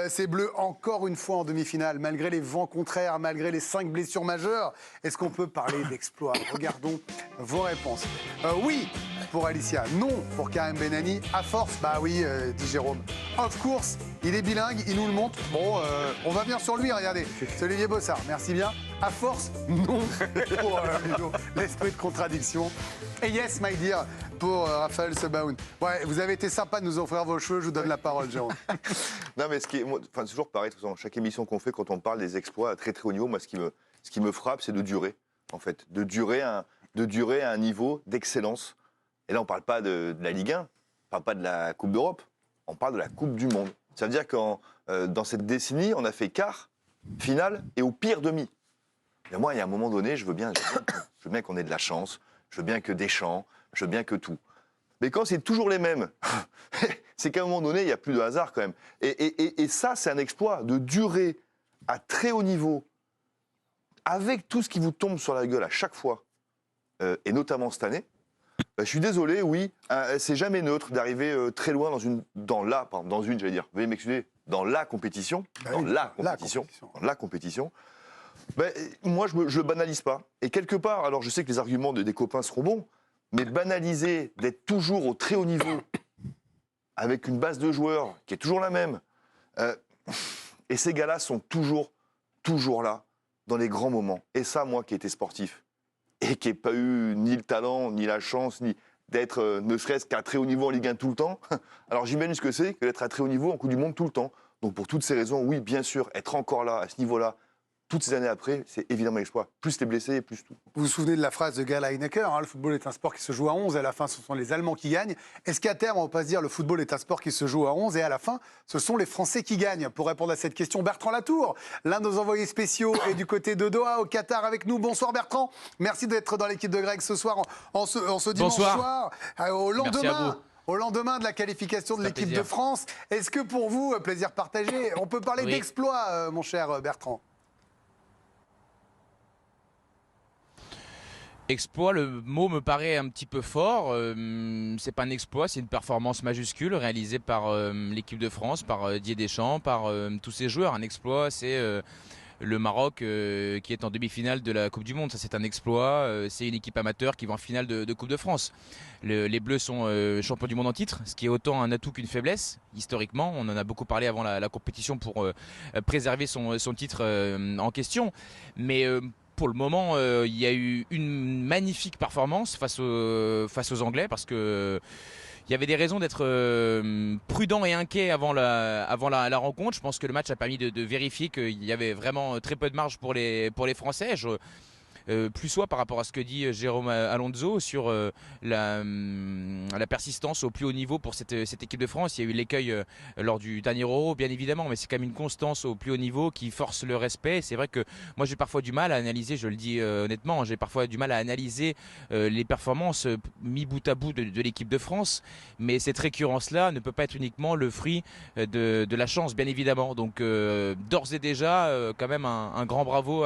Ces Bleus, encore une fois en demi-finale, malgré les vents contraires, malgré les 5 blessures majeures. Est-ce qu'on peut parler d'exploit? Regardons vos réponses. Oui pour Alicia, non pour Karim Benani. À force, bah oui, dit Jérôme. Off course, il est bilingue, il nous le montre. Bon, on va venir sur lui, regardez. C'est Olivier Bossard, merci bien. À force, non pour Ludo. L'esprit de contradiction. Et yes, my dear, pour Raphaël Sebaoun. Ouais, vous avez été sympa de nous offrir vos cheveux, je vous donne la parole, Jérôme. Non, mais c'est toujours pareil, de toute façon, chaque émission qu'on fait, quand on parle des exploits à très très haut niveau, moi, ce qui me frappe, c'est de durer, en fait. De durer à un niveau d'excellence. Et là, on ne parle pas de la Ligue 1, on ne parle pas de la Coupe d'Europe, on parle de la Coupe du Monde. Ça veut dire que dans cette décennie, on a fait quart, finale et au pire demi. Et moi, il y a un moment donné, je veux bien qu'on ait de la chance, je veux bien que Deschamps, je veux bien que tout. Mais quand c'est toujours les mêmes, c'est qu'à un moment donné, il n'y a plus de hasard quand même. Et ça, c'est un exploit de durer à très haut niveau, avec tout ce qui vous tombe sur la gueule à chaque fois, et notamment cette année. Je suis désolé, oui, c'est jamais neutre d'arriver très loin dans la compétition, dans la compétition. Ben, moi, je ne banalise pas. Et quelque part, alors je sais que les arguments des copains seront bons, mais banaliser d'être toujours au très haut niveau, avec une base de joueurs qui est toujours la même, et ces gars-là sont toujours là, dans les grands moments. Et ça, moi qui étais sportif, et qui n'ai pas eu ni le talent, ni la chance, ni d'être ne serait-ce qu'à très haut niveau en Ligue 1 tout le temps, alors j'imagine ce que c'est que d'être à très haut niveau en Coupe du Monde tout le temps. Donc pour toutes ces raisons, oui, bien sûr, être encore là, à ce niveau-là, toutes ces années après, c'est évidemment l'exploit. Plus les blessés, plus tout. Vous vous souvenez de la phrase de Gerd Lineker, le football est un sport qui se joue à 11 et à la fin, ce sont les Allemands qui gagnent. Est-ce qu'à terme, on ne va pas se dire le football est un sport qui se joue à 11 et à la fin, ce sont les Français qui gagnent? Pour répondre à cette question, Bertrand Latour, l'un de nos envoyés spéciaux, est du côté de Doha, au Qatar, avec nous. Bonsoir Bertrand, merci d'être dans l'équipe de Greg ce soir, en ce dimanche soir, au lendemain de la qualification de l'équipe de France. Est-ce que pour vous, plaisir partagé, on peut parler d'exploit, mon cher Bertrand? Exploit, le mot me paraît un petit peu fort. C'est pas un exploit, c'est une performance majuscule réalisée par l'équipe de France, par Didier Deschamps, par tous ses joueurs. Un exploit, c'est le Maroc qui est en demi-finale de la Coupe du Monde. Ça, c'est un exploit. C'est une équipe amateur qui va en finale de Coupe de France. Les Bleus sont champions du monde en titre, ce qui est autant un atout qu'une faiblesse, historiquement. On en a beaucoup parlé avant la compétition pour préserver son titre en question. Mais pour le moment, il y a eu une magnifique performance face aux Anglais, parce que il y avait des raisons d'être prudent et inquiet avant la rencontre. Je pense que le match a permis de vérifier qu'il y avait vraiment très peu de marge pour les Français. Plus soit par rapport à ce que dit Jérôme Alonso sur la persistance au plus haut niveau pour cette équipe de France. Il y a eu l'écueil lors du dernier Euro, bien évidemment, mais c'est quand même une constance au plus haut niveau qui force le respect. C'est vrai que moi j'ai parfois du mal à analyser, je le dis honnêtement, j'ai parfois du mal à analyser les performances mis bout à bout de l'équipe de France, mais cette récurrence-là ne peut pas être uniquement le fruit de la chance, bien évidemment. Donc d'ores et déjà, quand même un grand bravo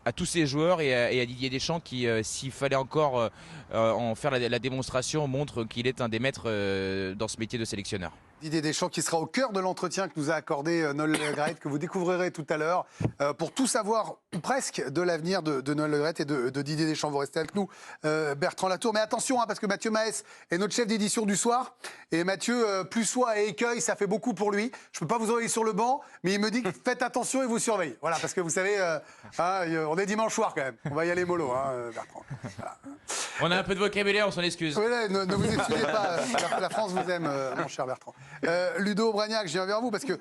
à tous ces joueurs et à Didier Deschamps qui, s'il fallait encore en faire la démonstration, montre qu'il est un des maîtres dans ce métier de sélectionneur. Didier Deschamps qui sera au cœur de l'entretien que nous a accordé Noël Le Graët, que vous découvrirez tout à l'heure, pour tout savoir, ou presque, de l'avenir de Noël Le Graët et de Didier Deschamps. Vous restez avec nous, Bertrand Latour. Mais attention, parce que Mathieu Maes est notre chef d'édition du soir. Et Mathieu, plus soie et écueil, ça fait beaucoup pour lui. Je ne peux pas vous envoyer sur le banc, mais il me dit que faites attention et vous surveillez. Voilà, parce que vous savez, on est dimanche soir quand même. On va y aller mollo, Bertrand. Voilà. On a un peu de vocabulaire, on s'en excuse. Oui, ne vous excusez pas, la France vous aime, mon cher Bertrand. Ludo Bragnac, je viens vers vous parce que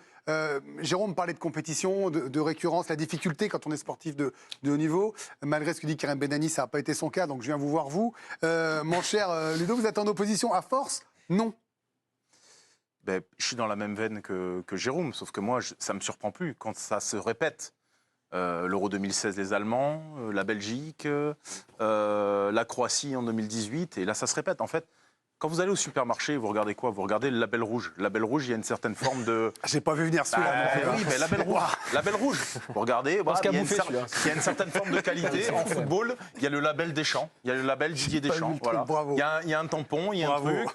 Jérôme parlait de compétition, de récurrence, la difficulté quand on est sportif de haut niveau. Malgré ce que dit Karim Benani, ça n'a pas été son cas, donc je viens vous voir vous. Mon cher Ludo, vous êtes en opposition à force? Non. Je suis dans la même veine que Jérôme, sauf que moi, ça ne me surprend plus quand ça se répète. L'Euro 2016, les Allemands, la Belgique, la Croatie en 2018, et là, ça se répète. En fait, quand vous allez au supermarché, vous regardez quoi? Vous regardez le label rouge. Le label rouge, il y a une certaine forme de... J'ai pas vu venir celui-là. Oui, mais label rouge. Label rouge. Vous regardez, voilà, il y a une certaine forme de qualité. En football, il y a le label Deschamps, il y a le label Didier Deschamps. Voilà. Bravo. Il y a un tampon, il y a un truc.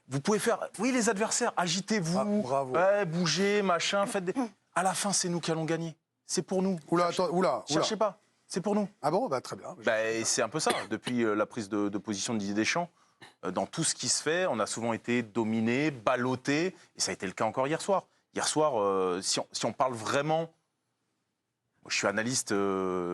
Vous pouvez faire, oui, les adversaires, agitez-vous, bravo. ouais, bougez, machin, faites des... À la fin, c'est nous qui allons gagner. C'est pour nous. Oula, attends, oula. Cherchez pas, c'est pour nous. Ah bon, bah très bien. C'est un peu ça. Depuis la prise de position de Didier Deschamps, dans tout ce qui se fait, on a souvent été dominé, ballotté, et ça a été le cas encore hier soir. Hier soir, si on parle vraiment... Je suis analyste,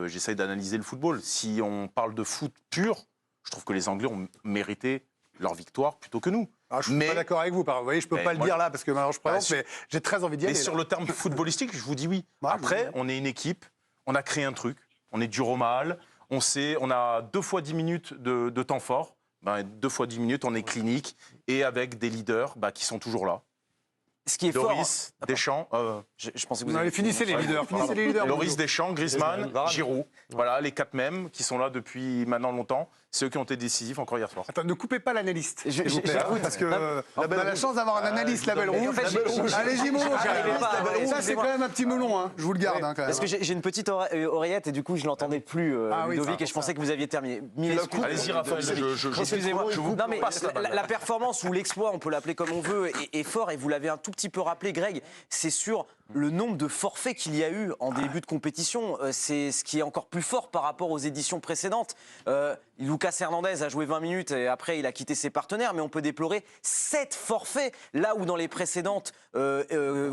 j'essaye d'analyser le football. Si on parle de foot pur, je trouve que les Anglais ont mérité leur victoire plutôt que nous. Ah, je suis pas d'accord avec vous. Vous voyez, je peux pas le dire là parce que maintenant je présente, mais j'ai très envie d'y aller. Mais sur le terme footballistique, je vous dis oui. Ouais, Après, on est une équipe, on a créé un truc, on est dur au mal, on a 2 fois 10 minutes de temps fort. 2 fois 10 minutes, on est clinique et avec des leaders qui sont toujours là. Ce qui est Loris, fort. Deschamps. Je pensais que vous Allez, avez finissez les leaders. Finissez les leaders. Loris, Deschamps, Griezmann, Varane. Giroud. Voilà, les 4 mêmes qui sont là depuis maintenant longtemps. C'est eux qui ont été décisifs encore hier soir. Attends, ne coupez pas l'analyste, s'il vous plaît, j'écoute. parce que on a la chance d'avoir un analyste label rouge. en fait, Allez-y, Momo. j'arrivais pas, Ça, c'est quand même un petit melon, hein. Je vous le garde, quand même. Parce que j'ai une petite oreillette et du coup je l'entendais plus, Ah oui, Ludovic, c'est et je pensais que vous aviez terminé. Allez-y, Raphaël, Excusez-moi, je vous non, mais passe la balle. la performance ou l'exploit, on peut l'appeler comme on veut, est fort, et vous l'avez un tout petit peu rappelé, Greg, c'est sur le nombre de forfaits qu'il y a eu en début de compétition. C'est ce qui est encore plus fort par rapport aux éditions précédentes. Lucas Hernandez a joué 20 minutes et après il a quitté ses partenaires, mais on peut déplorer 7 forfaits, là où dans les précédentes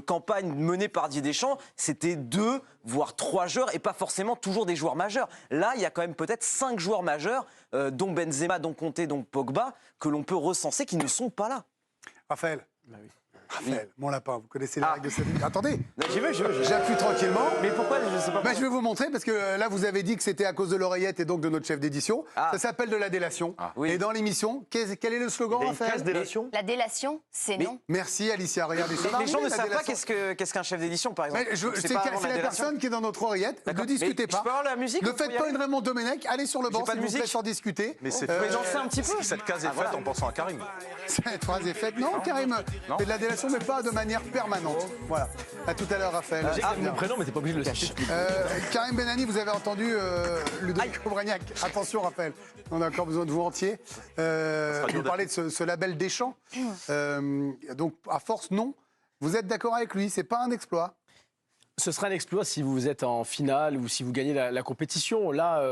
campagnes menées par Didier Deschamps, c'était 2 voire 3 joueurs et pas forcément toujours des joueurs majeurs. Là, il y a quand même peut-être 5 joueurs majeurs, dont Benzema, dont Kanté, dont Pogba, que l'on peut recenser qui ne sont pas là. Raphaël. Raphaël, mon lapin, vous connaissez les règles de cette vie. Attendez, J'y veux. j'appuie tranquillement. Mais pourquoi je sais pas. Je vais vous montrer, parce que là, vous avez dit que c'était à cause de l'oreillette et donc de notre chef d'édition. Ça s'appelle de la délation. Oui. Et dans l'émission, quel est le slogan, Raphaël? La délation, c'est non. Merci, Alicia. Regardez ça. Les gens ne La savent pas délation. qu'est-ce qu'un chef d'édition, par exemple. Mais c'est pas avant la délation. personne qui est dans notre oreillette. Ne D'accord. discutez Mais pas. je peux avoir la musique Ne pour y faites pas aller une Raymond Domenech. Allez sur le banc, pas s'il de vous plaît, musique. sans discuter. Mais c'est danser un petit peu. Cette case est faite en pensant à Karim. Cette phrase est faite. Non, Karim fait de la délation, mais pas de manière permanente. Voilà. À tout à l'heure, Raphaël. Mon prénom, mais t'es pas obligé de le citer. Karim Benani, vous avez entendu Ludovic Obragnac. Attention, Raphaël, on a encore besoin de vous entier. Vous parlez de ce label Deschamps. Donc, à force, non. Vous êtes d'accord avec lui, c'est pas un exploit. Ce sera un exploit si vous êtes en finale ou si vous gagnez la compétition. Là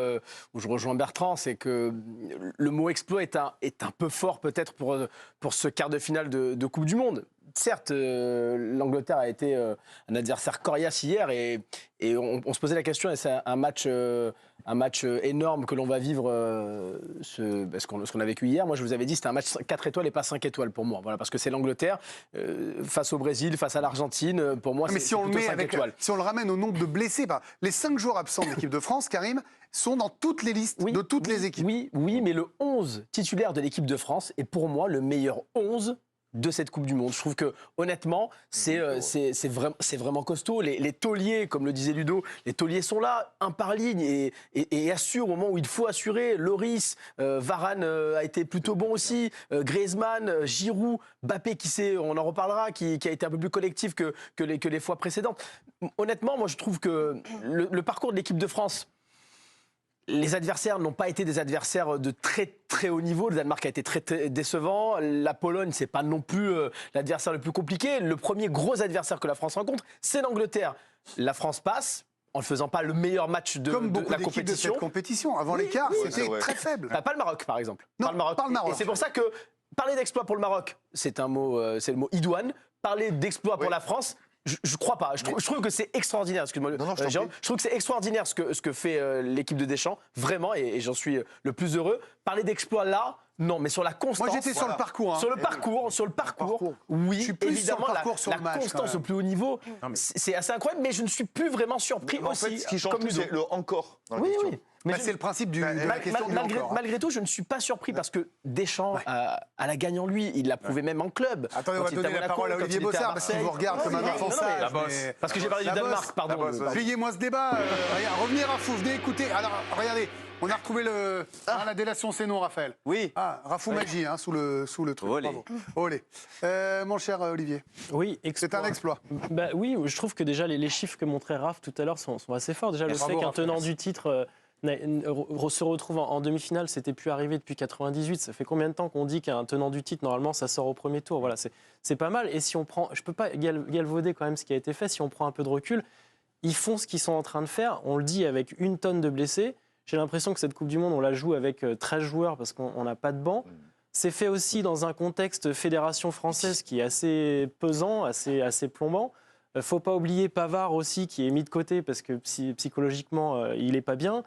où je rejoins Bertrand, c'est que le mot exploit est un peu fort peut-être pour ce quart de finale de Coupe du Monde. Certes, l'Angleterre a été un adversaire coriace hier et on se posait la question, et c'est un match énorme que l'on va vivre, ce qu'on a vécu hier. Moi, je vous avais dit, c'était un match 4 étoiles et pas 5 étoiles pour moi. Voilà, parce que c'est l'Angleterre face au Brésil, face à l'Argentine. Pour moi, Mais c'est si on le plutôt met 5 avec, étoiles. si on le ramène au nombre de blessés, les 5 joueurs absents de l'équipe de France, Karim, sont dans toutes les listes de toutes les équipes. Oui, mais le 11 titulaire de l'équipe de France est pour moi le meilleur 11 de cette Coupe du Monde. Je trouve que, honnêtement, c'est vraiment costaud. Les tauliers, comme le disait Ludo, les tauliers sont là, un par ligne, et assurent au moment où il faut assurer. Loris, Varane a été plutôt bon aussi. Griezmann, Giroud, Mbappé, on en reparlera, qui a été un peu plus collectif que les fois précédentes. Honnêtement, moi, je trouve que le parcours de l'équipe de France, les adversaires n'ont pas été des adversaires de très très haut niveau. Le Danemark a été très décevant. La Pologne, c'est pas non plus l'adversaire le plus compliqué. Le premier gros adversaire que la France rencontre, c'est l'Angleterre. La France passe en ne faisant pas le meilleur match de Comme beaucoup la d'équipes de compétition. cette compétition. Avant l'écart, c'était très faible. Pas le Maroc, par exemple. Non, pas le Maroc. Et c'est pour ça que parler d'exploit pour le Maroc, c'est le mot idoine. Parler d'exploit pour la France, je crois pas. Je trouve que c'est extraordinaire. Excuse-moi, Jérôme. Je trouve que c'est extraordinaire ce que fait l'équipe de Deschamps, vraiment, et j'en suis le plus heureux. Parler d'exploit là, non, mais sur la constance. Moi, j'étais sur le parcours. Sur le parcours, oui, Je suis plus évidemment, sur le parcours sur la le match, constance quand même. au plus haut niveau, c'est assez incroyable, mais je ne suis plus vraiment surpris En aussi. fait, ce qui change comme tout, Ludo. c'est le encore dans la Oui, question. oui. Mais C'est le principe de la question du malgré, encore. malgré tout, je ne suis pas surpris parce que Deschamps a la gagne en lui. Il l'a prouvé même en club. Attendez, on Quand va il était donner la Monaco, parole à quand Olivier il était Bossard, parce qu'il Marseille. vous regarde comme un Non, enfant non, sage. la bosse. mais- Parce que j'ai parlé du La Danemark, bosse. pardon. La bosse. Payez-moi ce débat. Regarde, revenez Rafou, venez écouter. Alors, regardez, on a retrouvé la délation, c'est non, Raphaël. Oui. Ah, Rafou Magie, sous le truc. Olé. Bravo. Olé. Mon cher Olivier, Oui, c'est un exploit. Bah oui, je trouve que déjà les chiffres que montrait Raph tout à l'heure sont assez forts. Déjà, le Bravo, fait qu'un Raphaël. tenant du titre se retrouve en demi-finale, c'était plus arrivé depuis 98. Ça fait combien de temps qu'on dit qu'un tenant du titre, normalement, ça sort au premier tour? Voilà, c'est pas mal. Et si on prend, je peux pas galvauder quand même ce qui a été fait, si on prend un peu de recul, ils font ce qu'ils sont en train de faire. On le dit avec 1 tonne de blessés. J'ai l'impression que cette Coupe du Monde, on la joue avec 13 joueurs parce qu'on n'a pas de banc. C'est fait aussi dans un contexte fédération française qui est assez pesant, assez plombant. Il ne faut pas oublier Pavard aussi qui est mis de côté parce que psychologiquement, il n'est pas bien.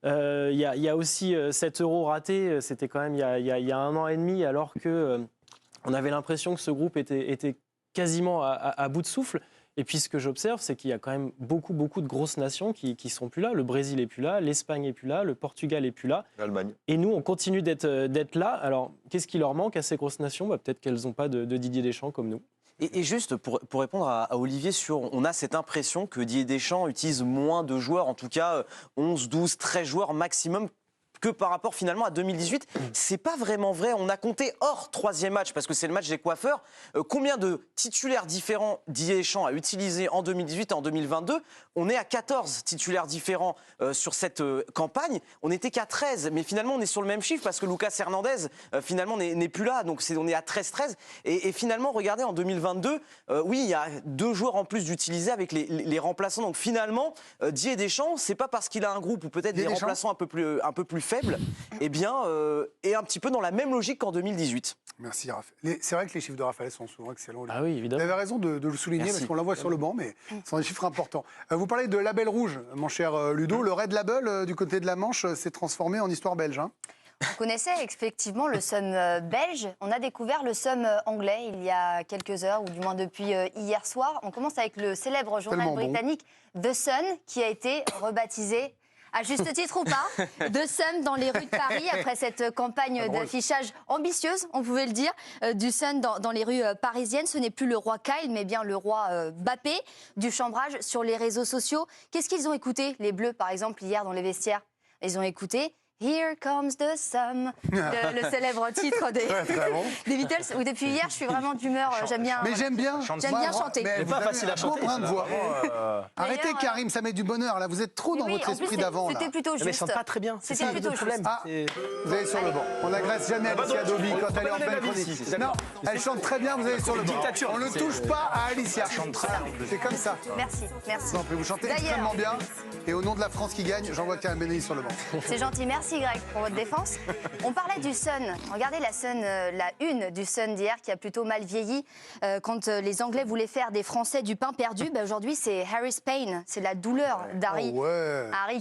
Il y a aussi 7 euros ratés, c'était quand même il y a 1 an et demi, alors qu'on avait l'impression que ce groupe était quasiment à bout de souffle. Et puis ce que j'observe, c'est qu'il y a quand même beaucoup de grosses nations qui ne sont plus là. Le Brésil n'est plus là, l'Espagne n'est plus là, le Portugal n'est plus là. L'Allemagne. Et nous, on continue d'être là. Alors, qu'est-ce qui leur manque à ces grosses nations? Peut-être qu'elles n'ont pas de Didier Deschamps comme nous. Et juste pour répondre à Olivier, on a cette impression que Didier Deschamps utilise moins de joueurs, en tout cas 11, 12, 13 joueurs maximum, que par rapport finalement à 2018. C'est pas vraiment vrai. On a compté hors 3e match, parce que c'est le match des coiffeurs, combien de titulaires différents Didier Deschamps a utilisé en 2018 et en 2022. On est à 14 titulaires différents sur cette campagne. On n'était qu'à 13, mais finalement on est sur le même chiffre parce que Lucas Hernandez finalement n'est plus là, donc on est à 13-13. Et finalement, regardez, en 2022, oui, il y a 2 joueurs en plus d'utiliser avec les remplaçants. Donc finalement, Didier Deschamps, c'est pas parce qu'il a un groupe ou peut-être des remplaçants un peu plus faible, eh bien, est un petit peu dans la même logique qu'en 2018. Merci, Raphaël. C'est vrai que les chiffres de Raphaël sont souvent excellents. Ah oui, évidemment. Vous avez raison de le souligner. Merci. Parce qu'on l'envoie sur le banc, mais ce sont des chiffres importants. Vous parlez de label rouge, mon cher Ludo. Le Red Label du côté de la Manche s'est transformé en histoire belge. Hein. On connaissait effectivement le Sun belge. On a découvert le Sun anglais il y a quelques heures, ou du moins depuis hier soir. On commence avec le célèbre journal britannique The Sun, qui a été rebaptisé, à juste titre ou pas, de Sun dans les rues de Paris, après cette campagne d'affichage ambitieuse, on pouvait le dire, du Sun dans les rues parisiennes. Ce n'est plus le roi Kyle, mais bien le roi Bappé, du chambrage sur les réseaux sociaux. Qu'est-ce qu'ils ont écouté, les Bleus, par exemple, hier dans les vestiaires? Ils ont écouté Here Comes the Sun, le célèbre titre des Beatles. Où depuis hier, je suis vraiment d'humeur. J'aime bien. Mais j'aime bien chanter. Mais pas facile à chanter. Arrêtez, Karim, ça met du bonheur. Là, vous êtes trop dans votre esprit d'avant. C'était plutôt juste. Mais elle chante pas très bien. C'était plutôt juste. Vous allez sur le banc. On n'agresse jamais Alicia Dobi quand elle est en pleine chronique. Non, elle chante très bien. Vous allez sur le banc. On ne touche pas à Alicia. C'est comme ça. Merci. Vous chantez extrêmement bien. Et au nom de la France qui gagne, j'envoie Karim Benali sur le banc. C'est gentil. Merci Greg pour votre défense. On parlait du Sun. Regardez la une du Sun d'hier qui a plutôt mal vieilli. Quand les Anglais voulaient faire des Français du pain perdu, aujourd'hui c'est Harry's Pain. C'est la douleur d'Harry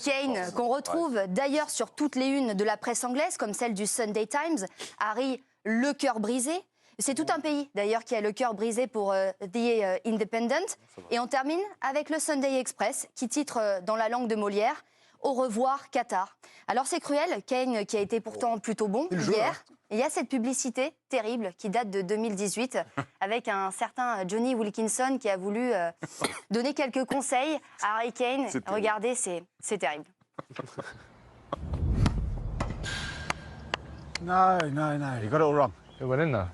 Kane qu'on retrouve d'ailleurs sur toutes les unes de la presse anglaise, comme celle du Sunday Times. Harry, le cœur brisé. C'est tout un pays, d'ailleurs, qui a le cœur brisé pour The Independent. Et on termine avec le Sunday Express, qui titre dans la langue de Molière « Au revoir, Qatar ». Alors c'est cruel, Kane, qui a été pourtant plutôt bon hier. Il y a cette publicité terrible qui date de 2018, avec un certain Johnny Wilkinson qui a voulu donner quelques conseils à Harry Kane. Regardez, c'est terrible. No, you got it all wrong. It went in there.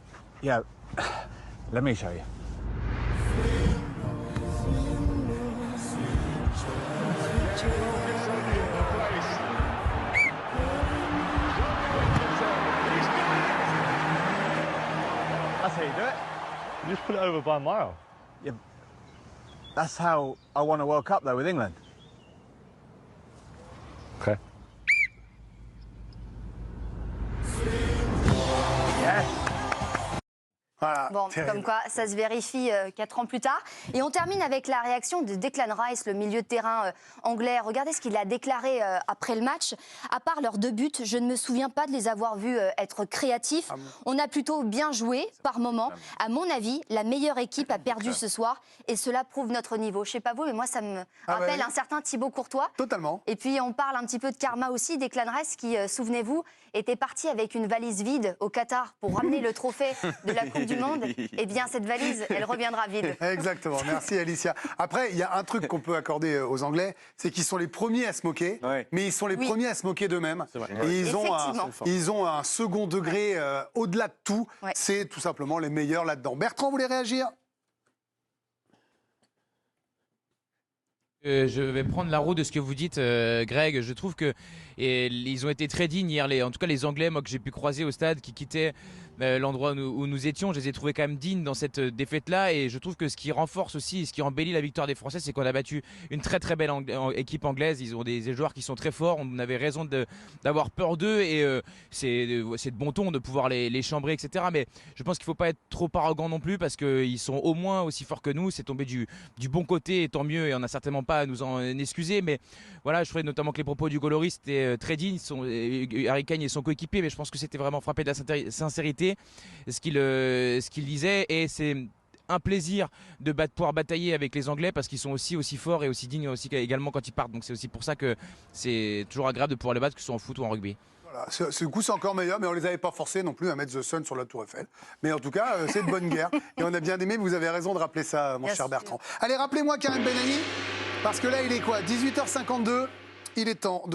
Yeah, let me show you. That's how you do it. You just put it over by a mile. Yeah, that's how I won a World Cup, though, with England. Okay. Yes. Voilà, bon, terrible. comme quoi, ça se vérifie 4 ans plus tard. Et on termine avec la réaction de Declan Rice, le milieu de terrain anglais. Regardez ce qu'il a déclaré après le match. À part leurs 2 buts, je ne me souviens pas de les avoir vus être créatifs. On a plutôt bien joué par moment. À mon avis, la meilleure équipe a perdu ce soir et cela prouve notre niveau. Je ne sais pas vous, mais moi, ça me rappelle un certain Thibaut Courtois. Totalement. Et puis, on parle un petit peu de karma aussi. Declan Rice qui, souvenez-vous, était parti avec une valise vide au Qatar pour ramener le trophée de la Coupe du Monde. Eh bien, cette valise, elle reviendra vide. Exactement. Merci, Alicia. Après, il y a un truc qu'on peut accorder aux Anglais, c'est qu'ils sont les premiers à se moquer, mais ils sont les premiers à se moquer d'eux-mêmes. Et ils ont un second degré au-delà de tout. C'est tout simplement les meilleurs là-dedans. Bertrand voulait réagir ? Je vais prendre la roue de ce que vous dites, Greg. Je trouve que ils ont été très dignes hier. En tout cas, les Anglais, moi que j'ai pu croiser au stade, qui quittaient l'endroit où nous étions, je les ai trouvés quand même dignes dans cette défaite-là. Et je trouve que ce qui renforce aussi, ce qui embellit la victoire des Français, c'est qu'on a battu une très très belle équipe anglaise. Ils ont des joueurs qui sont très forts. On avait raison d'avoir peur d'eux et c'est de bon ton de pouvoir les chambrer, etc. Mais je pense qu'il ne faut pas être trop arrogant non plus parce qu'ils sont au moins aussi forts que nous. C'est tombé du bon côté et tant mieux. Et on n'a certainement pas à nous en excuser. Mais voilà, je trouvais notamment que les propos du Goloris étaient très dignes. Harry Kane et son coéquipier, mais je pense que c'était vraiment frappé de la sincérité ce qu'il disait, et c'est un plaisir de pouvoir batailler avec les Anglais parce qu'ils sont aussi forts et aussi dignes aussi également quand ils partent. Donc c'est aussi pour ça que c'est toujours agréable de pouvoir les battre, que ce soit en foot ou en rugby. Voilà, ce coup c'est encore meilleur, mais on les avait pas forcés non plus à mettre The Sun sur la Tour Eiffel. Mais en tout cas, c'est de bonne guerre et on a bien aimé. Vous avez raison de rappeler ça, mon cher Bertrand. Allez, rappelez-moi Karim Benani, parce que là il est quoi, 18h52. Il est temps de